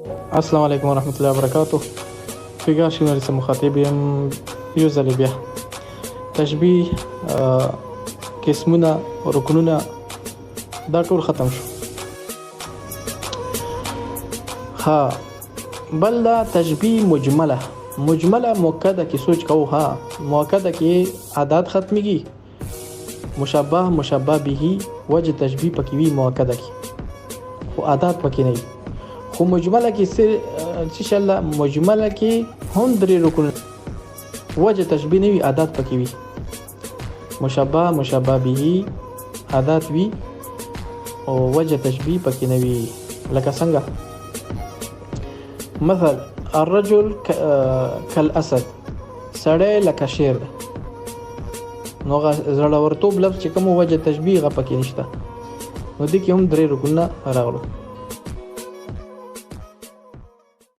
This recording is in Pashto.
السلام علیکم ورحمۃ اللہ وبرکاتہ. فګار شینری سره مخاطب یم یو ځل بیا. تشبیه قسمونه رکنونه دا ټول ختم شو. ها بل دا تشبیه مجمله مؤکده کې سوچ کوو. ها مؤکده کې عادت ختميږي، مشابه به وجه تشبیه پکې وی مؤکده کې خو عادت پکې نه وي. خو مجمله کې ان شاء الله مجمله کې هم درې رکن وجه تشبیه نه وي، عادت پکې وي. مشابه به عادت وي او وجه تشبیه پکې نه وي. لکه څنګه مثلا الرجل كالاسد، سړی لکه شیر ده. نو زړه ورتوب لفظ چې کوم وجه تشبیه غ پکې نشته، نو دې کې هم درې رکنه راغلو.